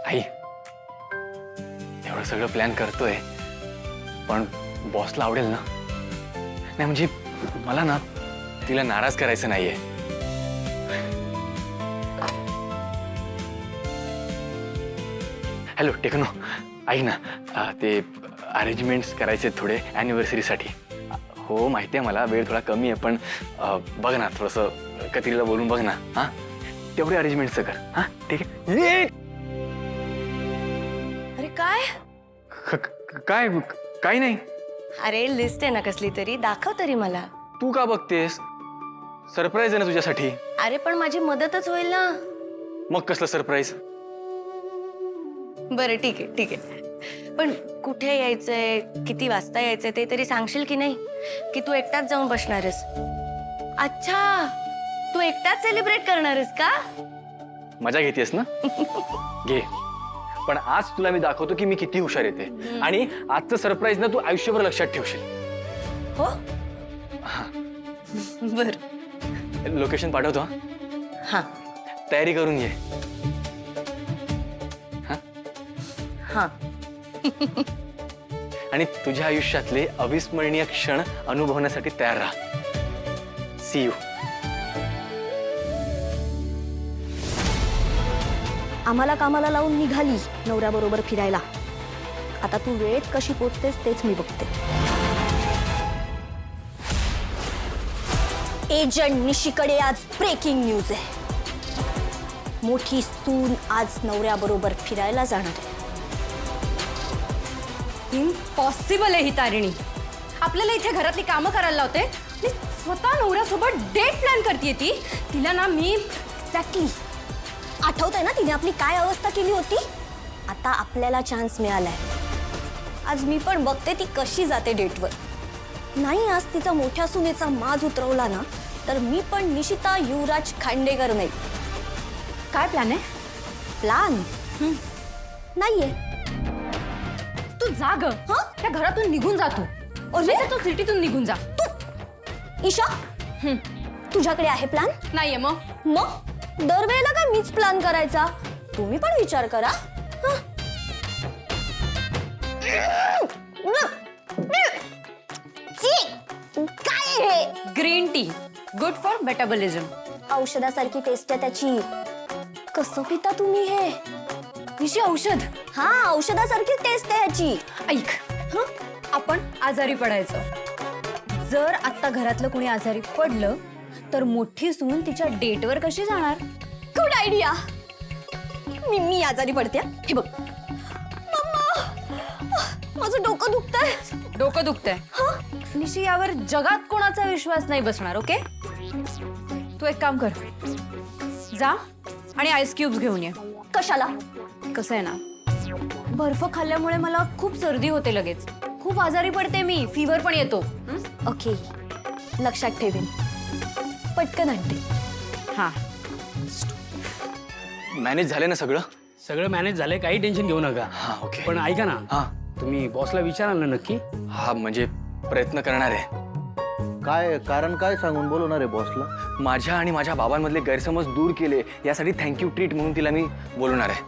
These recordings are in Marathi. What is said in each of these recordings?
आई एवढं सगळं प्लॅन करतोय पण बॉसला आवडेल ना? नाही म्हणजे मला ना तिला नाराज करायचं नाहीये. हॅलो टेक्नो, आई ना ते अरेंजमेंट्स करायचे थोडे ॲनिव्हर्सरीसाठी. हो माहिती आहे मला वेळ थोडा कमी आहे पण बघ ना थोडंसं कतिरीला बोलून बघ ना. हां तेवढे अरेंजमेंट्स कर. हां ठीक आहे. ये अरे काय काय काही नाही. अरे लिस्ट आहे ना कसली तरी, दाखव तरी मला. तू का बघतेस? सरप्राईज आहे ना तुझ्यासाठी. अरे पण माझी मदतच होईल ना. मग कसलं सरप्राईज? बरं ठीक आहे ठीक आहे, पण कुठे यायचंय, किती वाजता यायचंय ते तरी सांगशील की नाही? की तू एकटाच जाऊन बसणार आहेस? अच्छा, तू एकटाच सेलिब्रेट करणार आहेस का? मजा घेतेस ना? घे. पण आज तुला मी दाखवतो की मी किती हुशार येते आणि आजचं सरप्राईज ना तू आयुष्यभर लक्षात ठेवशील. हो बर. लोकेशन पाठवतो. हा तयारी करून घे. हा. आणि तुझ्या आयुष्यातले अविस्मरणीय क्षण अनुभवण्यासाठी तयार राहा. See you. आम्हाला कामाला लावून निघाली नवऱ्याबरोबर फिरायला. आता तू वेळेत कशी पोचतेस तेच मी बघते. एजंट निशीकडे आज ब्रेकिंग न्यूज आहे. मोठी सून आज नवऱ्याबरोबर फिरायला जाणार आहे. इम्पॉसिबल आहे ही तारिणी. आपल्याला इथे घरातली कामं करायला लावते आणि स्वतः नवऱ्यासोबत डेट प्लॅन करते ती. तिला ना मी एक्झॅक्टली आठवतंय ना तिने आपली काय अवस्था केली होती. आता आपल्याला चान्स मिळालाय. आज मी पण बघते ती कशी जाते डेटवर. नाही आज तिचा मोठ्या सुनेचा माज उतरवला ना तर मी पण निशिता युवराज खांडेकर नाही. काय प्लॅन आहे? प्लान नाहीये. तू जा ग. त्या घरातून निघून जा तू. तू सिटीतून निघून जा. ईशा तुझ्याकडे आहे प्लान? नाहीये मग. मग दरवेळेला काय मीच प्लान करायचा? तुम्ही पण विचार करा. काय हे? Green tea good for metabolism. औषधासारखी टेस्ट आहे त्याची. कसं पिता तुम्ही हे? निशी औषध. हा औषधासारखी टेस्ट आहे ह्याची. ऐक, आपण आजारी पडायचं. जर आता घरातलं कोणी आजारी पडलं तर मोठी सून तिच्या डेटवर कशी जाणार? Good idea. मी आजारी पडते. हे बघ मम्मा, माझं डोकं दुखतंय. डोकं दुखतंय? निशी यावर जगात कोणाचा विश्वास नाही बसणार. ओके तू एक काम कर, जा आणि आईस क्यूब्स घेऊन ये. कशाला? कसं आहे ना, बर्फ खाल्ल्यामुळे मला खूप सर्दी होते, लगेच खूप आजारी पडते मी, फीवर पण येतो. ओके लक्षात ठेवेन. पटकन आणते. हा मॅनेज झाले ना सगळं? सगळं मॅनेज झालंय, काही टेन्शन घेऊ नका. हा ओके. पण ऐका ना, हा तुम्ही बॉसला विचाराल ना नक्की? हा म्हणजे प्रयत्न करणार आहे. काय कारण काय सांगून बोलवणार आहे बॉसला? माझ्या आणि माझ्या बाबांमधले गैरसमज दूर केले यासाठी थँक्यू ट्रीट म्हणून तिला मी बोलवणार आहे.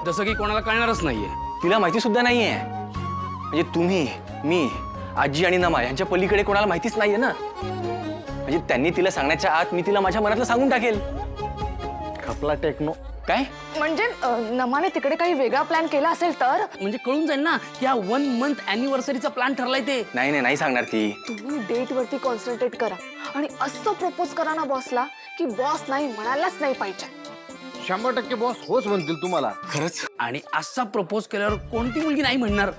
जसं की कोणाला कळणारच नाहीये. तिला माहिती सुद्धा नाहीये. म्हणजे तुम्ही, मी, आजी आणि नमा यांच्या पलीकडे कोणाला माहितीच नाहीये ना. म्हणजे त्यांनी तिला सांगण्याच्या आत मी तिला माझ्या मनातलं सांगून टाकेल. खपला टेक्नो. काय म्हणजे नमाने तिकडे काही वेगळा प्लॅन केला असेल तर? म्हणजे कळून जाईल ना की हा 1 मंथ अॅनिव्हर्सरीचा प्लॅन ठरलाय ते. नाही सांगणार ती. तुम्ही डेट वरती कॉन्सन्ट्रेट करा आणि असं प्रपोज करा ना बॉसला की बॉस नाही म्हणायलाच नाही पाहिजे. 100% बॉस होच म्हणतील तुम्हाला. खरंच? आणि असा प्रपोज केल्यावर कोणती मुलगी नाही म्हणणार?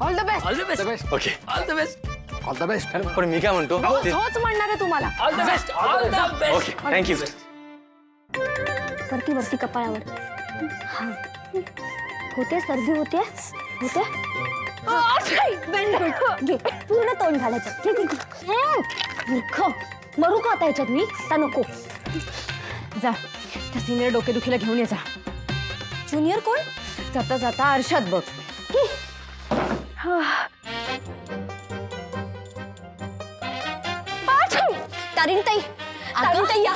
All the best. All the best. Okay all the best. All the best. पण मी काय म्हणतो होच म्हणणार आहे तुम्हाला. All the best. All the best. Okay thank you. वरती वरती कपाळावर. हा होते सर्दी होते. Very good. घे पूर्ण तोंड घालायचं. घे मूर्ख. मरू का आता याच्यात मी? आता नको. जा त्या सिनियर डोकेदुखीला घेऊन ये. जा. ज्युनियर कोण? जाता जाता आरशात बघ. तारीण ताई, ताई या.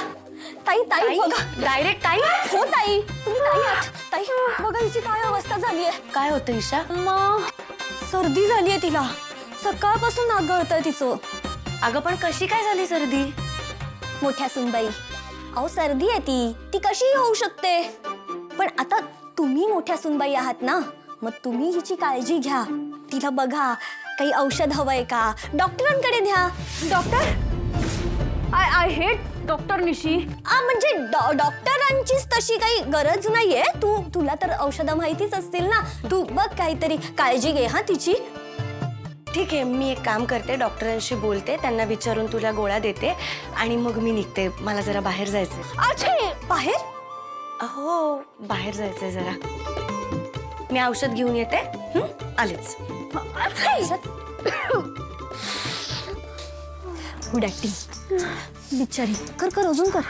ताई बघा. डायरेक्ट ताई. हो ताई, तुम्ही ताई आहात. ताई सुनबाईची काय अवस्था झाली आहे? काय होतं ईशा? सर्दी झाली आहे तिला. सकाळपासून नाक गळतंय तिचं. अगं पण कशी काय झाली सर्दी? मोठ्या सुनबाई, अहो सर्दी आहे ती कशीही होऊ शकते. पण आता तुम्ही मोठ्या सुनबाई आहात ना, मग तुम्ही हिची काळजी घ्या, तिला बघा, काही औषध हवंय का, डॉक्टरांकडे न्या. डॉक्टर, आय हेट डॉक्टर निशी. म्हणजे डॉक्टरांचीच तशी काही गरज नाहीये. तुला तर औषधं माहितीच असतील ना. तू बघ काहीतरी काळजी घे हा तिची. ठीक आहे, मी एक काम करते, डॉक्टरांशी बोलते, त्यांना विचारून तुला गोळ्या देते आणि मग मी निघते. मला जरा बाहेर जायचंय. अच्छा, बाहेर? हो, बाहेर जायचंय जरा. मी औषध घेऊन येते. आलेच. Good acting. बिचारी, कर अजून कर.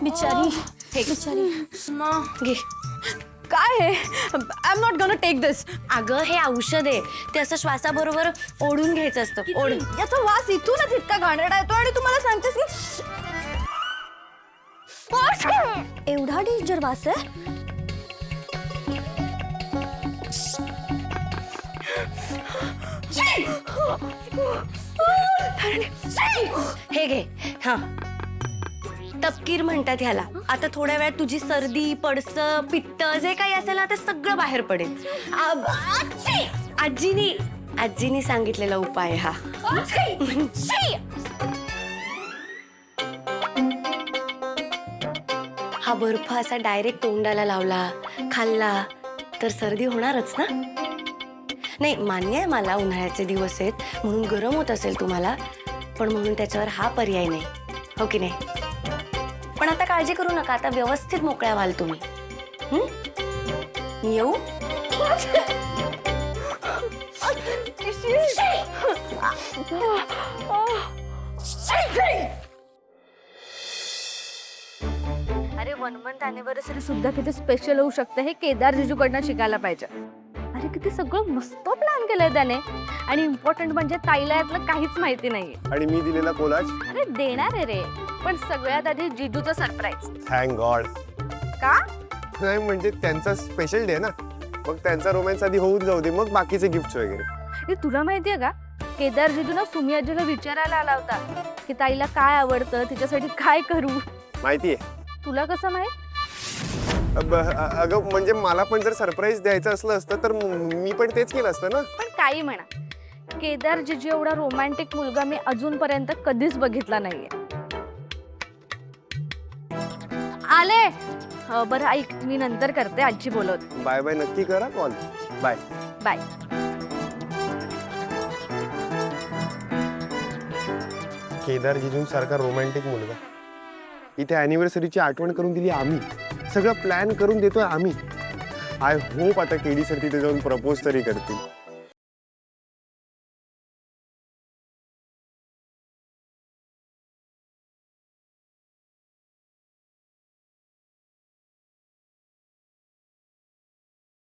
बिचारी, हे बिचारी. घे. काय आहे? I am not gonna take this. अगं हे औषध आहे, ते असं श्वासाबरोबर ओढून घ्यायचं असतं. ओढ. याचा वास इथूनच इतका घाणेरडा येतो आणि तुम्हाला सांगतेस की एवढा डेंजर वास आहे? हे घे. हा, तपकीर म्हणतात ह्याला. आता थोड्या वेळात तुझी सर्दी, पडसं, पित्त जे काही असेल ना ते सगळं बाहेर पडेल. आजीनी सांगितलेला उपाय हा. हा बर्फ असा डायरेक्ट तोंडाला लावला, खाल्ला तर सर्दी होणारच ना. नाही, मान्य आहे मला उन्हाळ्याचे दिवस आहेत म्हणून गरम होत असेल तुम्हाला, पण म्हणून त्याच्यावर हा पर्याय नाही, हो की नाही? पण आता काळजी करू नका, आता व्यवस्थित मोकळ्या व्हाल तुम्ही. मी येऊ? अरे 1 मंथ अॅनिव्हर्सरी सुद्धा किती स्पेशल होऊ शकते हे केदार जिजूकडनं शिकायला पाहिजे. अरे किती सगळं मस्त प्लॅन केलंय त्याने. आणि इम्पॉर्टंट म्हणजे ताईला यातलं काहीच माहिती नाहीये. आणि मी दिलेला कोलाज अरे देणार आहे रे, पण सगळ्यात आधी जिजूचं सरप्राईज. Thank God. का? नाही म्हणजे त्यांचा स्पेशल डे ना, मग त्यांचा रोमॅन्स आधी होऊन जाऊ दे, मग बाकीचे गिफ्ट वगैरे. हे तुला माहितीये का, केदार जिजू ना सुमी आजीला विचारायला आला होता की ताईला काय आवडतं, तिच्यासाठी काय करू. माहितीये? तुला कसं माहित? अगं म्हणजे मला पण जर सरप्राईज द्यायचं असलं असतं तर मी पण तेच केलं असतं ना. पण काही म्हणा, केदार जिजू एवढा रोमॅन्टिक मुलगा मी अजूनपर्यंत कधीच बघितला नाहीये. आले. बरं ऐक, मी नंतर करते, आजी बोलवते. बाय बाय नक्की करा कॉल. Bye bye. केदार जिजूंसारखा रोमॅन्टिक मुलगा इथे अॅनिव्हर्सरीची आठवण करून दिली आम्ही, सगळं प्लॅन करून देतोय आम्ही. आय होप आता केडी सर तिथे जाऊन प्रपोज तरी करतील.